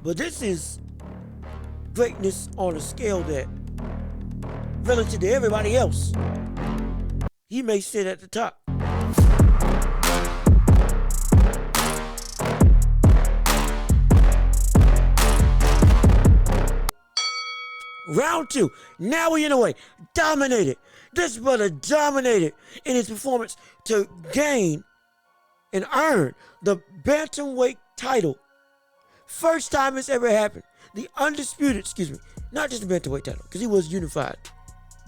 But this is greatness on a scale that, relative to everybody else, he may sit at the top. Round two, Naoya Inoue dominated. This brother dominated in his performance to gain and earn the bantamweight title. First time it's ever happened. The undisputed, not just the bantamweight title, because he was unified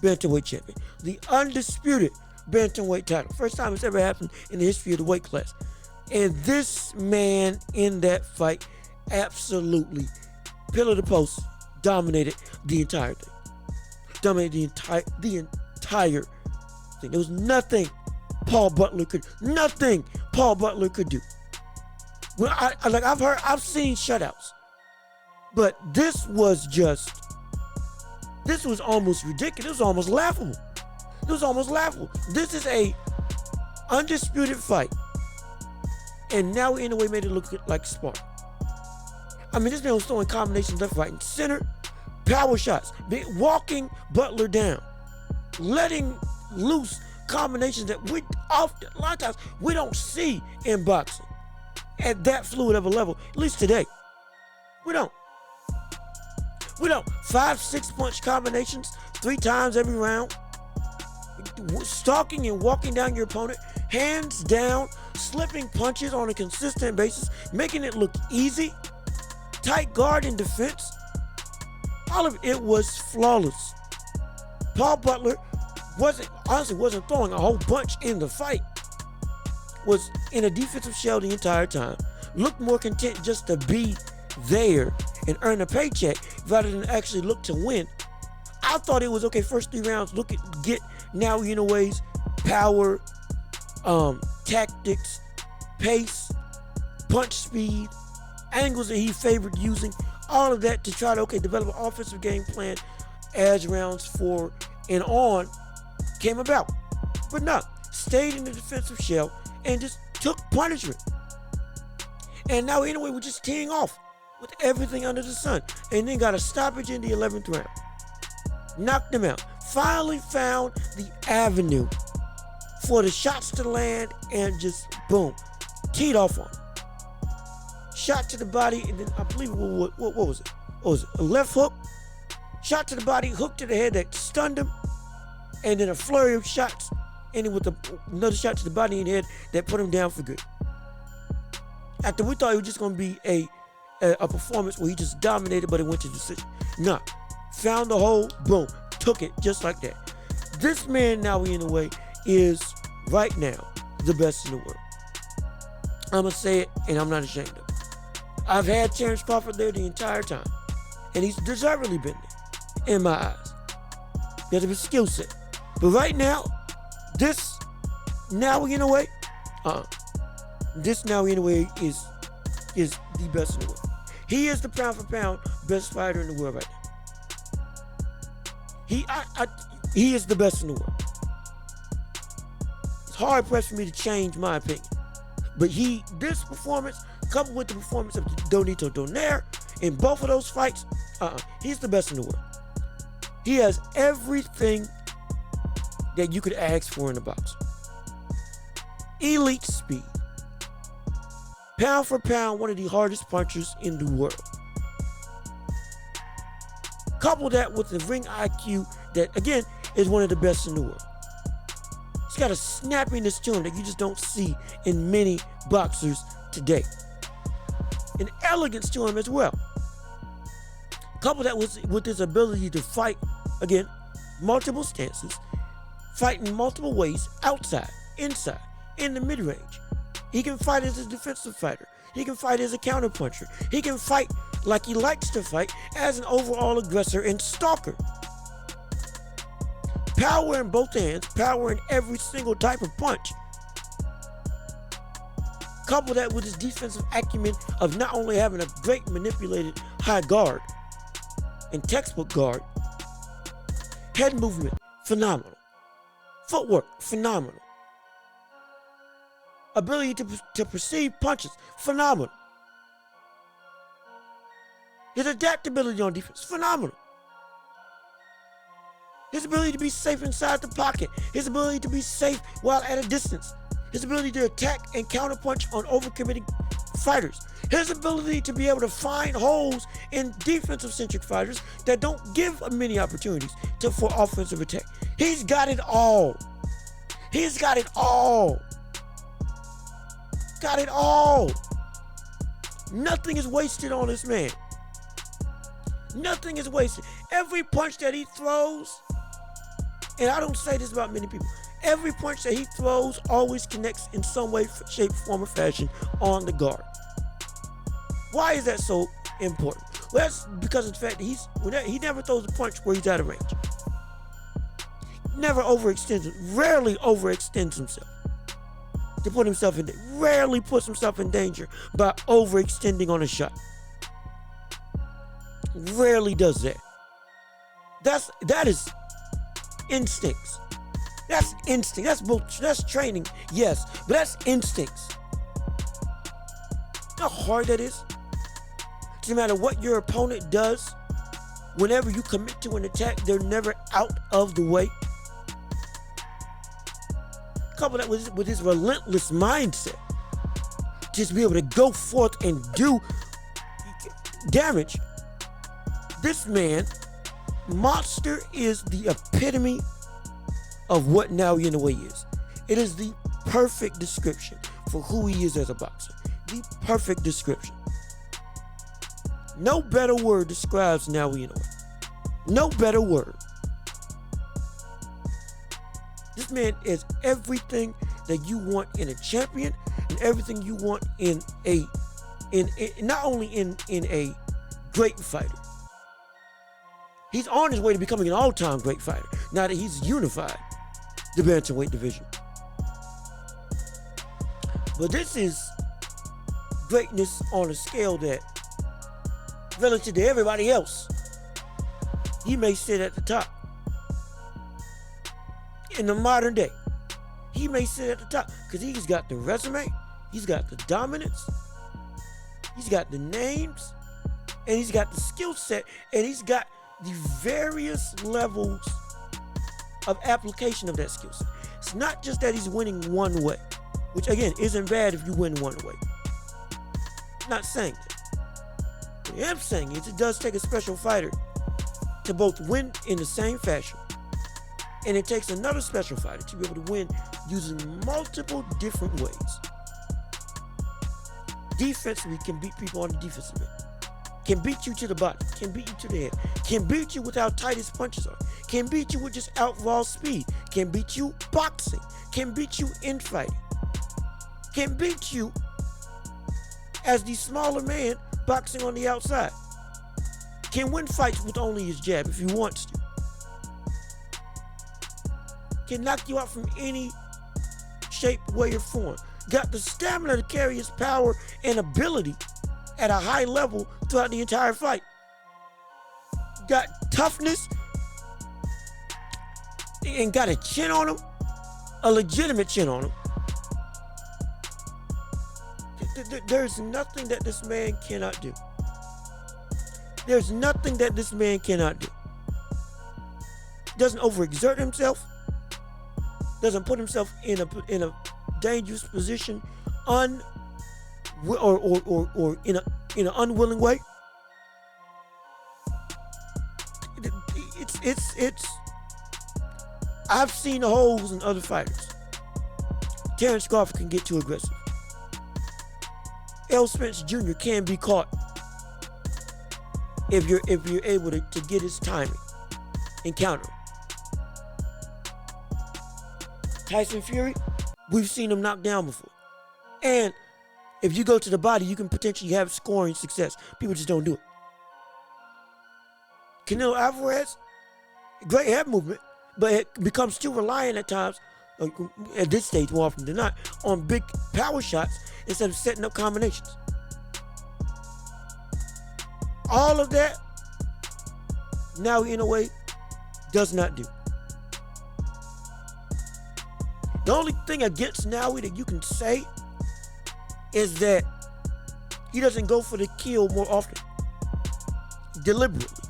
bantamweight champion. The undisputed bantamweight title. First time it's ever happened in the history of the weight class. And this man in that fight absolutely, pillar to post, dominated the entire thing. Dominated the entire thing. There was nothing Paul Butler could do. Well, I've seen shutouts, but this was almost ridiculous. It was almost laughable. This is a undisputed fight, and now Inoue made it look like sport. I mean, this man was throwing combinations left, right, and center, power shots, walking Butler down, letting loose combinations that a lot of times we don't see in boxing at that fluid of a level, at least today. We don't. 5-6 punch combinations 3 times every round, stalking and walking down your opponent, hands down, slipping punches on a consistent basis, making it look easy, tight guard and defense. All of it was flawless. Paul Butler wasn't throwing a whole bunch in the fight. Was in a defensive shell the entire time. Looked more content just to be there and earn a paycheck rather than actually look to win. I thought it was okay. First 3 rounds, get now Inoue's power, tactics, pace, punch speed, angles that he favored using, all of that to try to develop an offensive game plan as rounds 4 and on came about. But no, stayed in the defensive shell and just took punishment. And now Inoue was just teeing off with everything under the sun, and then got a stoppage in the 11th round. Knocked him out. Finally found the avenue for the shots to land and just boom, teed off on him. Shot to the body, and then I believe what was it? What was it? A left hook, shot to the body, hook to the head that stunned him, and then a flurry of shots, ending with another shot to the body and head that put him down for good. After we thought it was just going to be a performance where he just dominated, but it went to decision. Nah, found the hole, boom, took it just like that. This man now Inoue is right now the best in the world. I'm gonna say it, and I'm not ashamed of it. I've had Terrence Crawford there the entire time, and he's deservedly been there in my eyes because of his skill set. But right now, this Naoya Inoue, is the best in the world. He is the pound for pound best fighter in the world right now. He is the best in the world. It's hard pressed for me to change my opinion. But this performance, coupled with the performance of Donito Donaire in both of those fights, he's the best in the world. He has everything that you could ask for in a boxer. Elite speed. Pound for pound, one of the hardest punchers in the world. Couple that with the ring IQ that, again, is one of the best in the world. He's got a snappiness to him that you just don't see in many boxers today. An elegance to him as well. Couple that with his ability to fight, again, multiple stances, fight in multiple ways, outside, inside, in the mid-range. He can fight as a defensive fighter. He can fight as a counterpuncher. He can fight like he likes to fight as an overall aggressor and stalker. Power in both hands, power in every single type of punch. Couple that with his defensive acumen of not only having a great manipulated high guard and textbook guard, head movement, phenomenal. Footwork, phenomenal. Ability to perceive punches, phenomenal. His adaptability on defense, phenomenal. His ability to be safe inside the pocket. His ability to be safe while at a distance. His ability to attack and counterpunch on overcommitting fighters. His ability to be able to find holes in defensive-centric fighters that don't give many opportunities for offensive attack. He's got it all. He's got it all. Got it all. Nothing is wasted on this man. Nothing is wasted. Every punch that he throws, and I don't say this about many people, every punch that he throws always connects in some way, shape, form, or fashion on the guard. Why is that so important? Well, that's because of the fact that he never throws a punch where he's out of range. Never overextends, rarely overextends himself to put himself in danger. Rarely puts himself in danger by overextending on a shot. Rarely does that. That is instincts. That's instinct. That's bullshit. That's training, yes, but that's instincts. How hard that is. No matter what your opponent does, whenever you commit to an attack, they're never out of the way. Couple that with his relentless mindset, just be able to go forth and do damage. This man, Monster, is the epitome of what Naoya Inoue is. It is the perfect description for who he is as a boxer. The perfect description. No better word describes Naoya Inoue. No better word. This man is everything that you want in a champion, and everything you want in not only in a great fighter. He's on his way to becoming an all-time great fighter now that he's unified the bantamweight division. But this is greatness on a scale that, relative to everybody else, he may sit at the top. In the modern day, he may sit at the top because he's got the resume, he's got the dominance, he's got the names, and he's got the skill set, and he's got the various levels of application of that skill set. It's not just that he's winning one way, which again isn't bad if you win one way. I'm not saying that. What I am saying is it does take a special fighter to both win in the same fashion, and it takes another special fighter to be able to win using multiple different ways. Defensively, can beat people on the defensive end. Can beat you to the body. Can beat you to the head. Can beat you with how tight his punches are. Can beat you with just out raw speed. Can beat you boxing. Can beat you in fighting. Can beat you as the smaller man boxing on the outside. Can win fights with only his jab if he wants to. Can knock you out from any shape, way, or form. Got the stamina to carry his power and ability at a high level throughout the entire fight. Got toughness and got a chin on him, a legitimate chin on him. There's nothing that this man cannot do. There's nothing that this man cannot do. Doesn't overexert himself. Doesn't put himself in a dangerous position, or in an unwilling way. It's. I've seen the holes in other fighters. Terrence Crawford can get too aggressive. Errol Spence Jr. can be caught if you're able to get his timing and counter him. Tyson Fury, we've seen him knocked down before. And if you go to the body, you can potentially have scoring success. People just don't do it. Canelo Alvarez, great head movement, but it becomes too reliant at times, at this stage more often than not, on big power shots instead of setting up combinations. All of that, Naoya Inoue does not do. The only thing against Naoya that you can say is that he doesn't go for the kill more often. deliberately.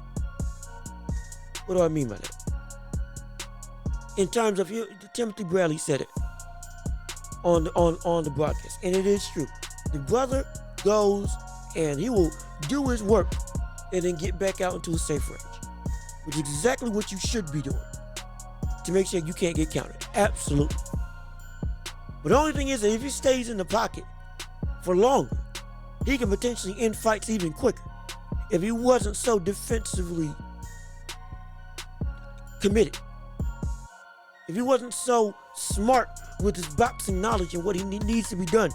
What do I mean by that? In terms of, Timothy Bradley said it on the broadcast, and it is true. The brother goes and he will do his work and then get back out into a safe range, which is exactly what you should be doing to make sure you can't get counted. Absolutely. But the only thing is that if he stays in the pocket for longer, he can potentially end fights even quicker if he wasn't so defensively committed. If he wasn't so smart with his boxing knowledge and what he needs to be done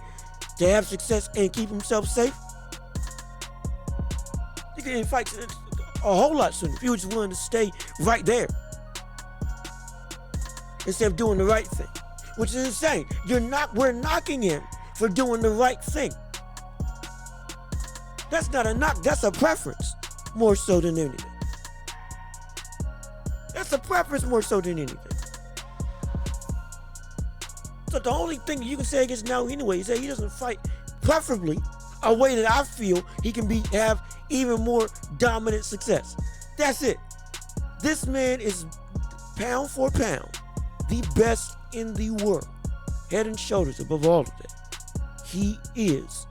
to have success and keep himself safe, he could end fights a whole lot sooner if he was just willing to stay right there instead of doing the right thing, which is insane. We're knocking him for doing the right thing. That's not a knock, that's a preference more so than anything. That's a preference more so than anything. So the only thing you can say against Naoya Inoue is that he doesn't fight preferably a way that I feel he can have even more dominant success. That's it. This man is pound for pound the best in the world, head and shoulders above all of that. He is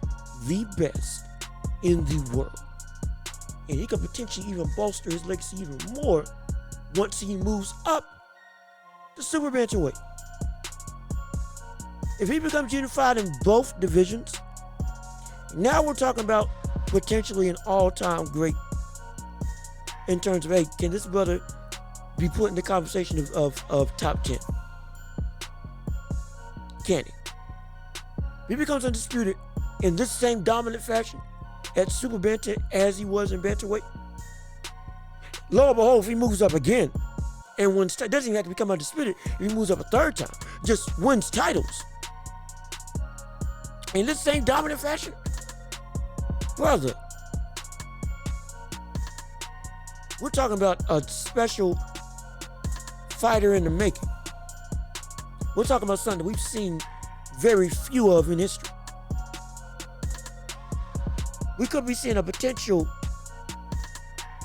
the best in the world, and he could potentially even bolster his legacy even more once he moves up to super bantamweight. If he becomes unified in both divisions, now we're talking about potentially an all-time great in terms of, hey, can this brother be put in the conversation of top 10? Can he? If he becomes undisputed in this same dominant fashion at super bantam as he was in bantamweight, lo and behold, if he moves up again and wins, doesn't even have to become undisputed. If he moves up a third time, just wins titles in this same dominant fashion, brother, we're talking about a special fighter in the making. We're talking about something that we've seen very few of in history. We could be seeing a potential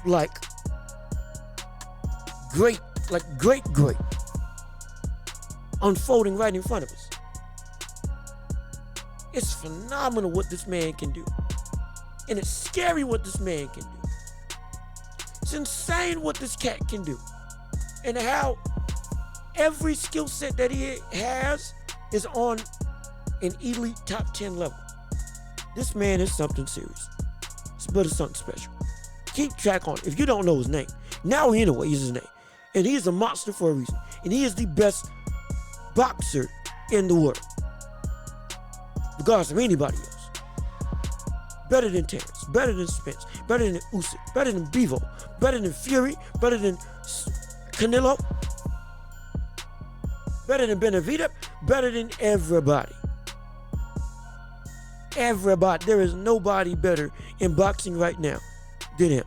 great unfolding right in front of us. It's phenomenal what this man can do. And it's scary what this man can do. It's insane what this cat can do. And how every skill set that he has is on an elite top 10 level. This man is something serious. But it's something special. Keep track on it. If you don't know his name, Naoya Inoue is his name. And he is a monster for a reason. And he is the best boxer in the world, regardless of anybody else. Better than Terrence, better than Spence, better than Usyk, better than Bivol, better than Fury, better than Canelo, better than Benavidez, better than everybody. Everybody. There is nobody better in boxing right now than him.